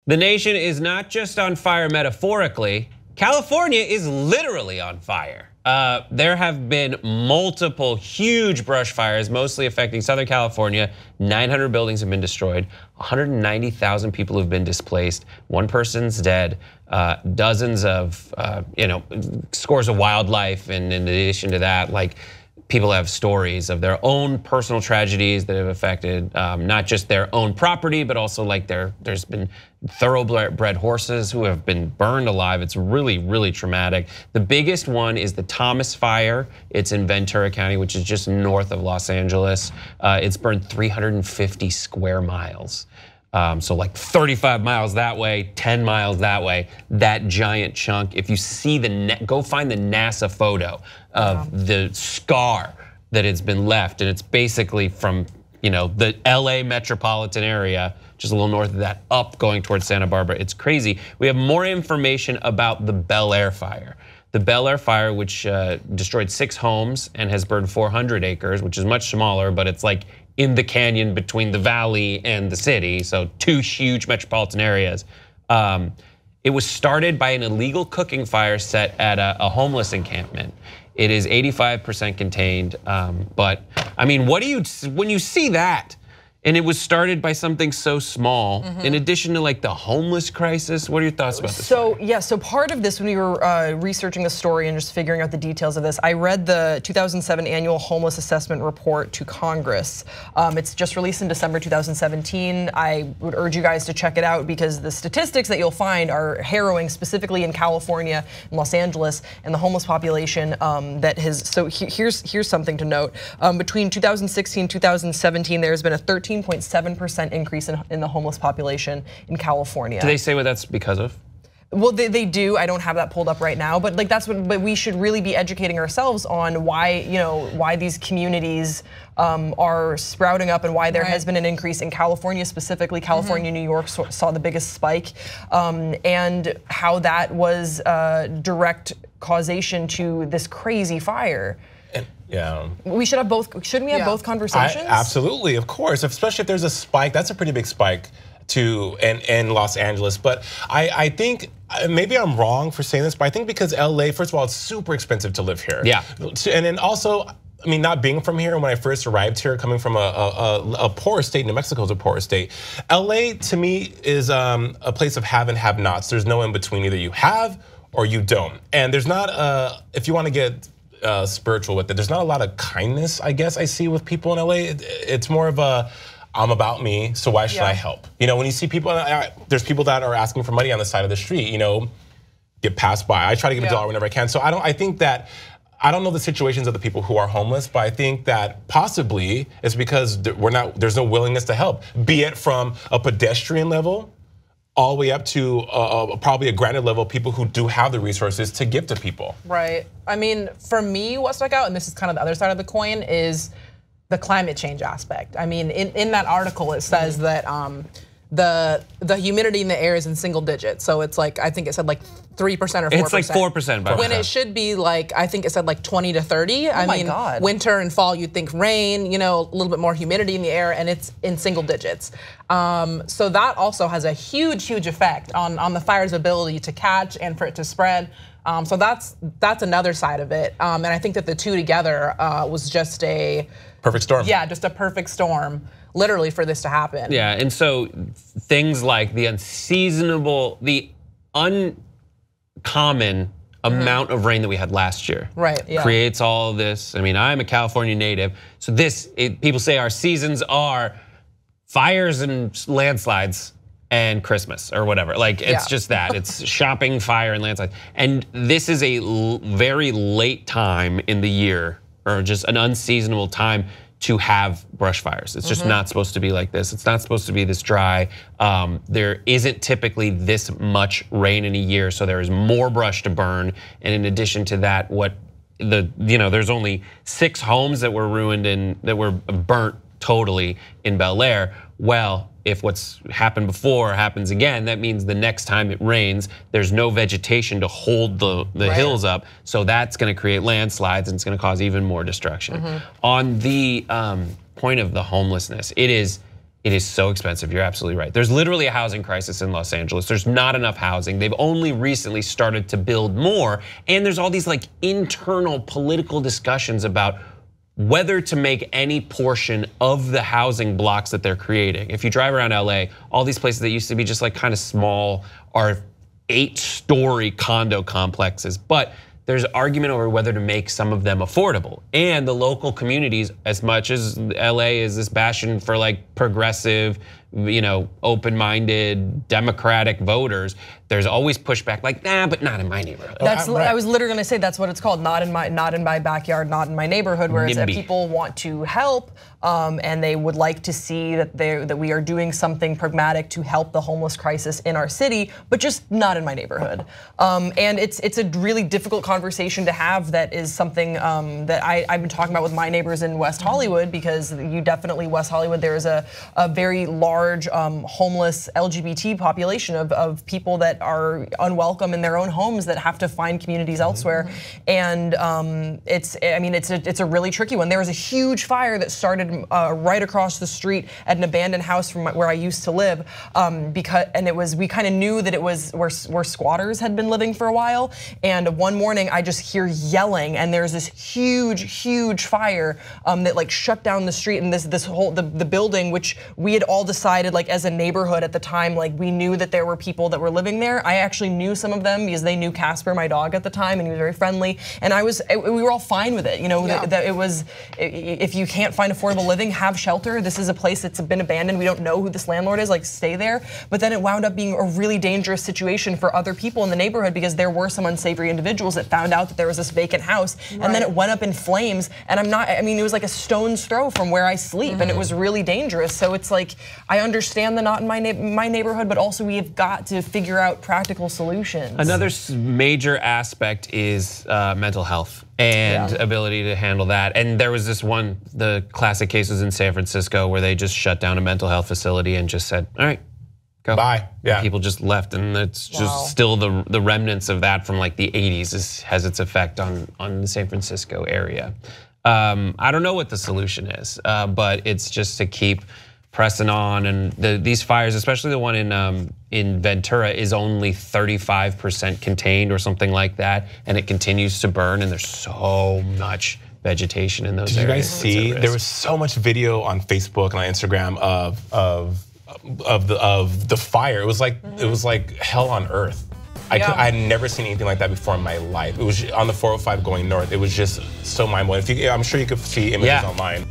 The nation is not just on fire metaphorically. California is literally on fire. There have been multiple huge brush fires, mostly affecting Southern California. 900 buildings have been destroyed. 190,000 people have been displaced. One person's dead. Dozens of, scores of wildlife. And in addition to that, like, people have stories of their own personal tragedies that have affected not just their own property, but also like there's been thoroughbred horses who have been burned alive. It's really, really traumatic. The biggest one is the Thomas Fire. It's in Ventura County, which is just north of Los Angeles. It's burned 350 square miles. So like 35 miles that way, 10 miles that way, that giant chunk. If you see go find the NASA photo of the scar that has been left. And it's basically from the LA metropolitan area, just a little north of that, up going towards Santa Barbara. It's crazy. We have more information about the Bel-Air fire. The Bel-Air fire, which destroyed 6 homes and has burned 400 acres, which is much smaller, but it's like in the canyon between the valley and the city, so 2 huge metropolitan areas. It was started by an illegal cooking fire set at a homeless encampment. It is 85% contained, but I mean, when you see that, and it was started by something so small, in addition to like the homeless crisis, what are your thoughts about this? So part of this, when we were researching the story and just figuring out the details of this, I read the 2007 annual homeless assessment report to Congress. It's just released in December 2017. I would urge you guys to check it out because the statistics that you'll find are harrowing, specifically in California and Los Angeles, and the homeless population that has, so here's something to note. Between 2016 and 2017, there's been a 13.7% increase in the homeless population in California. Do they say what that's because of? Well, they do. I don't have that pulled up right now, but like but we should really be educating ourselves on why why these communities are sprouting up and why there has been an increase in California, specifically California, New York saw the biggest spike, and how that was direct causation to this crazy fire. Yeah. We should have both. Shouldn't we have both conversations? Absolutely, of course. Especially if there's a spike, that's a pretty big spike in Los Angeles. But I think maybe I'm wrong for saying this, but I think because LA, first of all, it's super expensive to live here. Yeah. And then also, I mean, not being from here, when I first arrived here, coming from a poor state, New Mexico is a poor state. LA to me is a place of have and have nots. There's no in between. Either you have or you don't. And there's not if you want to get spiritual with it, there's not a lot of kindness, I guess, I see with people in LA. It's more of a, I'm about me, so why should I help? When you see people, there's people that are asking for money on the side of the street, get passed by. I try to give a dollar whenever I can. So I think that, I don't know the situations of the people who are homeless, but I think that possibly it's because there's no willingness to help, be it from a pedestrian level all the way up to probably a granted level of people who do have the resources to give to people. Right. I mean, for me, what stuck out, and this is kind of the other side of the coin, is the climate change aspect. I mean, in that article, it says that the humidity in the air is in single digits. So it's like, I think it said like 3% or 4%. It's like 4%. When it should be like, I think it said like 20 to 30. Oh my God. Winter and fall, you'd think rain, a little bit more humidity in the air, and it's in single digits. So that also has a huge effect on the fire's ability to catch and for it to spread. So that's another side of it. And I think that the two together was just a perfect storm. Yeah, just a perfect storm, literally, for this to happen. Yeah, and so things like the unseasonable, the uncommon amount of rain that we had last year, creates all this. I mean, I'm a California native, so people say our seasons are fires and landslides and Christmas or whatever. Like, it's just that. It's shopping, fire, and landslides. And this is a very late time in the year, or just an unseasonable time to have brush fires. It's just not supposed to be like this. It's not supposed to be this dry. There isn't typically this much rain in a year, so there is more brush to burn. And in addition to that, there's only 6 homes that were ruined and that were burnt totally in Bel-Air. Well, if what's happened before happens again, that means the next time it rains, there's no vegetation to hold the hills up. So that's gonna create landslides and it's gonna cause even more destruction. On the point of the homelessness, it is It is so expensive, you're absolutely right. There's literally a housing crisis in Los Angeles. There's not enough housing. They've only recently started to build more. And there's all these like internal political discussions about whether to make any portion of the housing blocks that they're creating. If you drive around LA, all these places that used to be just like kind of small are 8-story condo complexes. But there's argument over whether to make some of them affordable. And the local communities, as much as LA is this bastion for like progressive, open-minded, democratic voters, there's always pushback like, nah, but not in my neighborhood. I was literally gonna say that's what it's called, not in my backyard, not in my neighborhood. Whereas if people want to help and they would like to see that we are doing something pragmatic to help the homeless crisis in our city, but just not in my neighborhood. And it's a really difficult conversation to have. That is something that I've been talking about with my neighbors in West Hollywood, because West Hollywood, there is a very large homeless LGBT population of people that are unwelcome in their own homes that have to find communities elsewhere. And it's a really tricky one. There was a huge fire that started right across the street at an abandoned house from where I used to live, we kind of knew that it was where squatters had been living for a while. And one morning I just hear yelling, and there's this huge fire that like shut down the street, and the building, which we had all decided like as a neighborhood at the time, like we knew that there were people that were living there. I actually knew some of them because they knew Casper, my dog at the time, and he was very friendly. And we were all fine with it. That it was, if you can't find affordable living, have shelter. This is a place that's been abandoned. We don't know who this landlord is, like stay there. But then it wound up being a really dangerous situation for other people in the neighborhood, because there were some unsavory individuals that found out that there was this vacant house, and then it went up in flames. And it was like a stone's throw from where I sleep, and it was really dangerous. So it's like, I understand the not in my neighborhood, but also we have got to figure out practical solutions. Another major aspect is mental health and ability to handle that. And there was the classic cases in San Francisco where they just shut down a mental health facility and just said, all right, go. Bye. Yeah. People just left, and it's just still the remnants of that from like the 80s has its effect on the San Francisco area. I don't know what the solution is, but it's just to keep pressing on. And these fires, especially the one in Ventura, is only 35% contained or something like that, and it continues to burn, and there's so much vegetation in those areas. Did you guys see? There was so much video on Facebook and on Instagram of the fire. It was like hell on earth. I had never seen anything like that before in my life. It was on the 405 going north. It was just so mind-blowing. I'm sure you could see images online.